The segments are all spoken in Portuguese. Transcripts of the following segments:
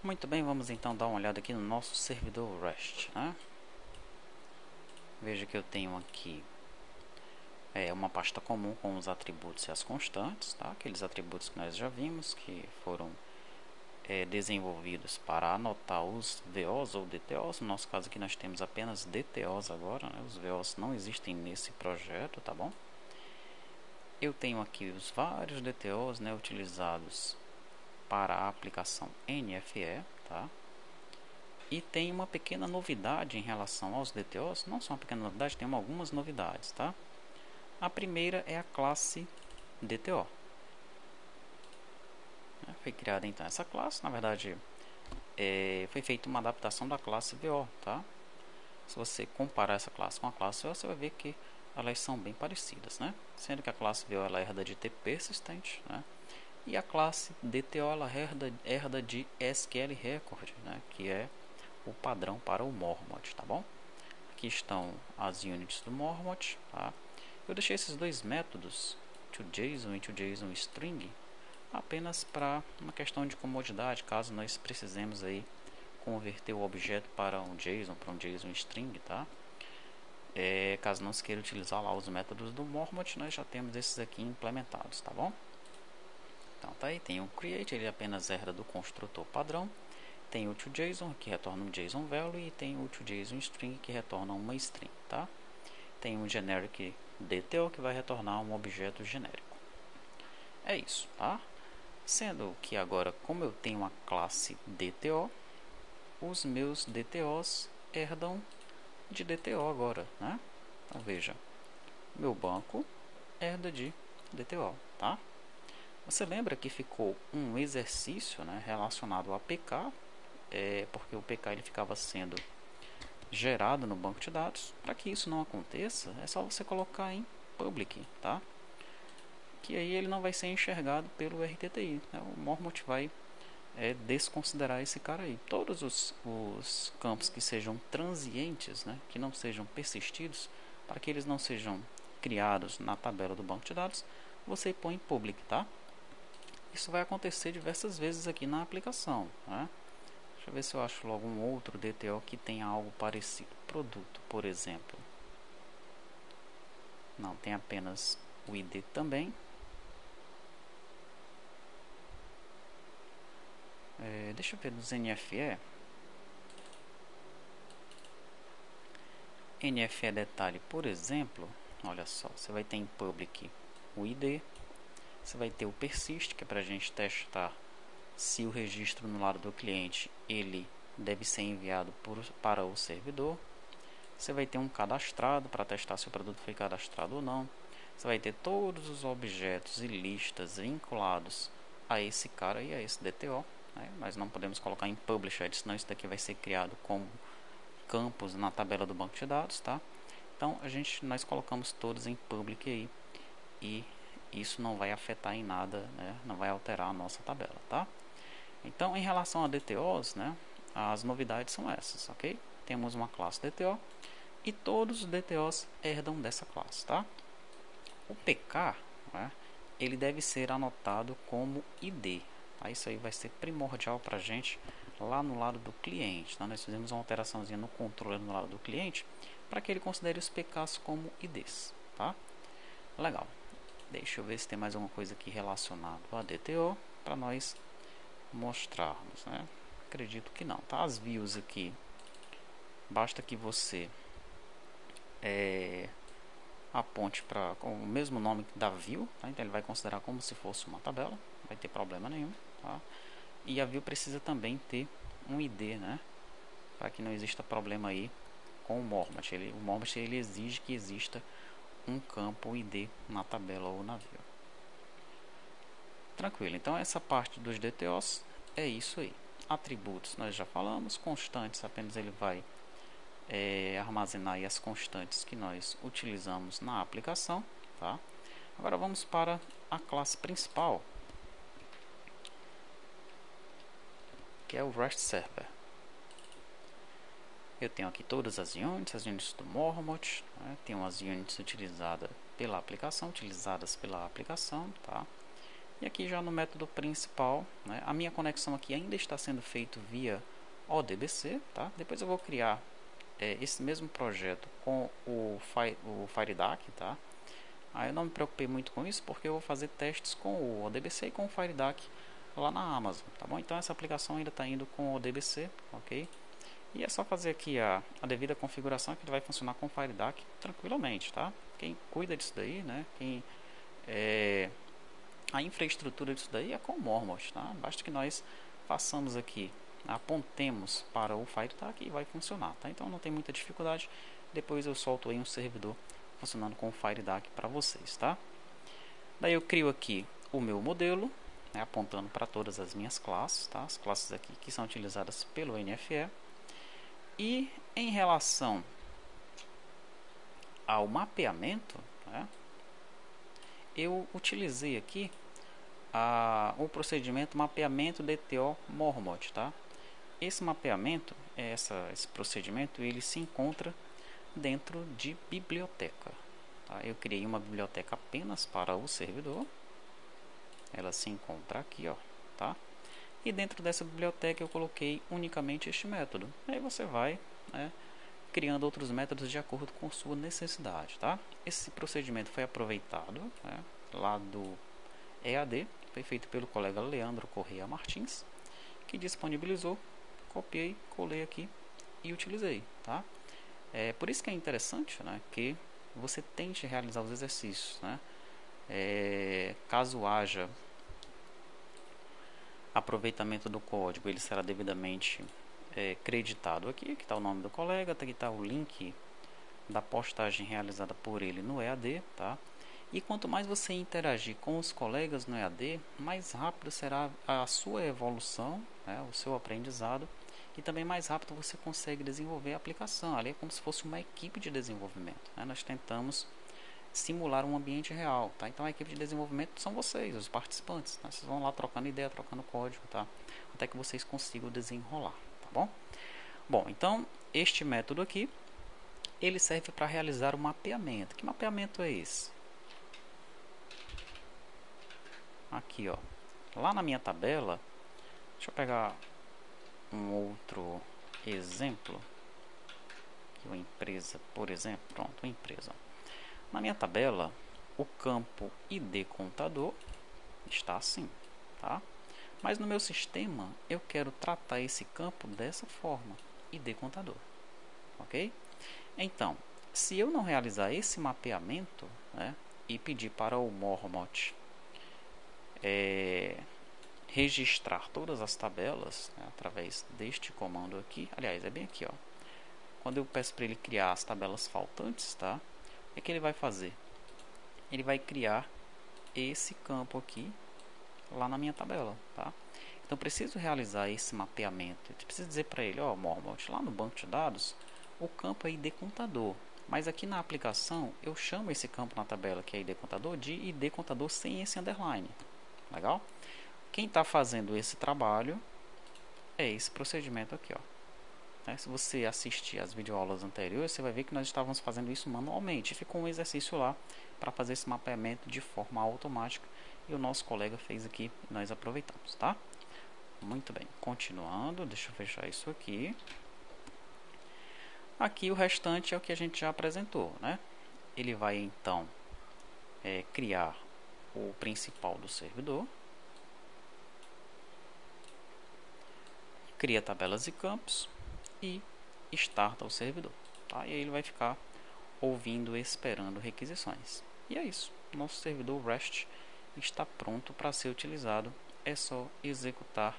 Muito bem, vamos então dar uma olhada aqui no nosso servidor REST, né? Veja que eu tenho aqui uma pasta comum com os atributos e as constantes, tá? Aqueles atributos que nós já vimos, que foram desenvolvidos para anotar os VOs ou DTOs. No nosso caso aqui nós temos apenas DTOs agora, né? Os VOs não existem nesse projeto, tá bom? Eu tenho aqui os vários DTOs, né, utilizados para a aplicação NFE, tá? E tem uma pequena novidade em relação aos DTOs, não só uma pequena novidade, tem algumas novidades, tá? A primeira é a classe DTO. Foi criada então essa classe, na verdade foi feita uma adaptação da classe VO, tá? Se você comparar essa classe com a classe VO, você vai ver que elas são bem parecidas, né? Sendo que a classe VO ela herda de T persistente, né? E a classe DTO ela herda de SQL Record, né? Que é o padrão para o Mormont, tá bom? Aqui estão as units do Mormont, tá? Eu deixei esses dois métodos, toJSON e toJSONString, apenas para uma questão de comodidade, caso nós precisemos aí converter o objeto para um JSON, para um JSONString, tá? Caso não se queira utilizar lá os métodos do Mormont, nós já temos esses aqui implementados, tá bom? Então tá aí, tem o create, ele apenas herda do construtor padrão. Tem o toJSON, que retorna um JSON value, e tem o toJSONString, que retorna uma string, tá? Tem o generic DTO, que vai retornar um objeto genérico. É isso, tá? Sendo que agora, como eu tenho uma classe DTO, os meus DTOs herdam de DTO agora, né? Então veja, meu banco herda de DTO, tá? Você lembra que ficou um exercício, né, relacionado ao APK, porque o PK ele ficava sendo gerado no banco de dados. Para que isso não aconteça, é só você colocar em public, tá? Que aí ele não vai ser enxergado pelo RTTI, né? O Mormont vai desconsiderar esse cara aí. Todos os campos que sejam transientes, né, que não sejam persistidos, para que eles não sejam criados na tabela do banco de dados, você põe em public, tá? Isso vai acontecer diversas vezes aqui na aplicação, né? Deixa eu ver se eu acho logo um outro DTO que tenha algo parecido. Produto, por exemplo. Não, tem apenas o ID também. Deixa eu ver dos NFE. NFE detalhe, por exemplo, olha só, você vai ter em public o ID. Você vai ter o persist, que é para a gente testar se o registro no lado do cliente ele deve ser enviado para o servidor. Você vai ter um cadastrado para testar se o produto foi cadastrado ou não. Você vai ter todos os objetos e listas vinculados a esse cara e a esse DTO, né? Nós não podemos colocar em publisher, senão isso daqui vai ser criado como campos na tabela do banco de dados, tá? Então nós colocamos todos em public aí, e isso não vai afetar em nada, né? Não vai alterar a nossa tabela, tá? Então, em relação a DTOs, né, as novidades são essas, ok? Temos uma classe DTO e todos os DTOs herdam dessa classe, tá? O PK, né, ele deve ser anotado como ID, tá? Isso aí vai ser primordial para a gente lá no lado do cliente, tá? Nós fizemos uma alteraçãozinha no controle no lado do cliente para que ele considere os PKs como IDs, tá? Legal. Deixa eu ver se tem mais alguma coisa aqui relacionada a DTO para nós mostrarmos, né? Acredito que não, tá? As views aqui, basta que você aponte para o mesmo nome da view, tá? Então ele vai considerar como se fosse uma tabela, não vai ter problema nenhum, tá? E a view precisa também ter um ID, né? Para que não exista problema aí com o Mormont. O Mormont ele exige que exista um campo ID na tabela ou na view. Tranquilo, então essa parte dos DTOs é isso aí. Atributos nós já falamos, constantes apenas ele vai armazenar aí as constantes que nós utilizamos na aplicação, tá? Agora vamos para a classe principal, que é o REST Server. Eu tenho aqui todas as units do Mormont, né? Tenho as units utilizadas pela aplicação, tá? E aqui já no método principal, né, a minha conexão aqui ainda está sendo feita via ODBC, tá? Depois eu vou criar esse mesmo projeto com o FireDAC, tá? Aí eu não me preocupei muito com isso porque eu vou fazer testes com o ODBC e com o FireDAC lá na Amazon, tá bom? Então essa aplicação ainda está indo com o ODBC, ok? E é só fazer aqui a devida configuração que ele vai funcionar com o FireDAC tranquilamente, tá? Quem cuida disso daí, né? A infraestrutura disso daí é com o Mormot, tá? Basta que nós façamos aqui, apontemos para o FireDAC e vai funcionar, tá? Então não tem muita dificuldade. Depois eu solto aí um servidor funcionando com o FireDAC para vocês, tá? Daí eu crio aqui o meu modelo, né, apontando para todas as minhas classes, tá? As classes aqui que são utilizadas pelo NFE. E em relação ao mapeamento, né, eu utilizei aqui o procedimento mapeamento DTO Mormot, tá? Esse mapeamento, esse procedimento, ele se encontra dentro de biblioteca, tá? Eu criei uma biblioteca apenas para o servidor, ela se encontra aqui, ó, tá? E dentro dessa biblioteca eu coloquei unicamente este método. Aí você vai, né, criando outros métodos de acordo com sua necessidade, tá? Esse procedimento foi aproveitado, né, lá do EAD, foi feito pelo colega Leandro Correia Martins, que disponibilizou, copiei, colei aqui e utilizei, tá? Por isso que é interessante, né, que você tente realizar os exercícios, né? Caso haja aproveitamento do código, ele será devidamente creditado aqui, que está o nome do colega, aqui está o link da postagem realizada por ele no EAD, tá? E quanto mais você interagir com os colegas no EAD, mais rápido será a sua evolução, né, o seu aprendizado, e também mais rápido você consegue desenvolver a aplicação. Ali é como se fosse uma equipe de desenvolvimento, né? Nós tentamos simular um ambiente real, tá? Então a equipe de desenvolvimento são vocês, os participantes, né? Vocês vão lá trocando ideia, trocando código, tá? Até que vocês consigam desenrolar, tá bom? Bom, então este método aqui, ele serve para realizar o mapeamento. Que mapeamento é esse? Aqui, ó, lá na minha tabela, deixa eu pegar um outro exemplo, uma empresa, por exemplo, pronto, uma empresa. Na minha tabela, o campo ID contador está assim, tá? Mas no meu sistema, eu quero tratar esse campo dessa forma, ID contador, ok? Então, se eu não realizar esse mapeamento, né, e pedir para o Mormot registrar todas as tabelas, né, através deste comando aqui, aliás, é bem aqui, ó. Quando eu peço para ele criar as tabelas faltantes, tá? O que ele vai fazer? Ele vai criar esse campo aqui lá na minha tabela, tá? Então preciso realizar esse mapeamento. Eu preciso dizer para ele, ó, Mormot, lá no banco de dados, o campo é ID contador. Mas aqui na aplicação eu chamo esse campo na tabela que é ID contador de ID contador sem esse underline. Legal? Quem está fazendo esse trabalho é esse procedimento aqui, ó. Se você assistir as videoaulas anteriores, você vai ver que nós estávamos fazendo isso manualmente. Ficou um exercício lá para fazer esse mapeamento de forma automática. E o nosso colega fez aqui e nós aproveitamos, tá? Muito bem. Continuando, deixa eu fechar isso aqui. Aqui o restante é o que a gente já apresentou, né? Ele vai então criar o principal do servidor. Cria tabelas e campos e starta o servidor, tá? E aí ele vai ficar ouvindo e esperando requisições. E é isso. Nosso servidor REST está pronto para ser utilizado. É só executar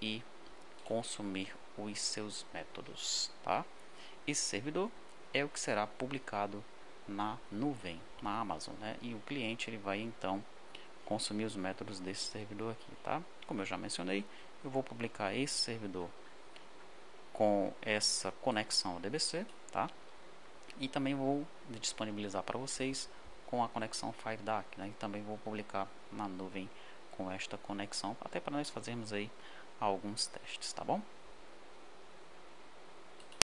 e consumir os seus métodos, tá? Esse servidor é o que será publicado na nuvem, na Amazon, né? E o cliente ele vai então consumir os métodos desse servidor aqui, tá? Como eu já mencionei, eu vou publicar esse servidor com essa conexão ao DBC, tá? E também vou disponibilizar para vocês com a conexão FireDAC, né? E também vou publicar na nuvem com esta conexão, até para nós fazermos aí alguns testes, tá bom?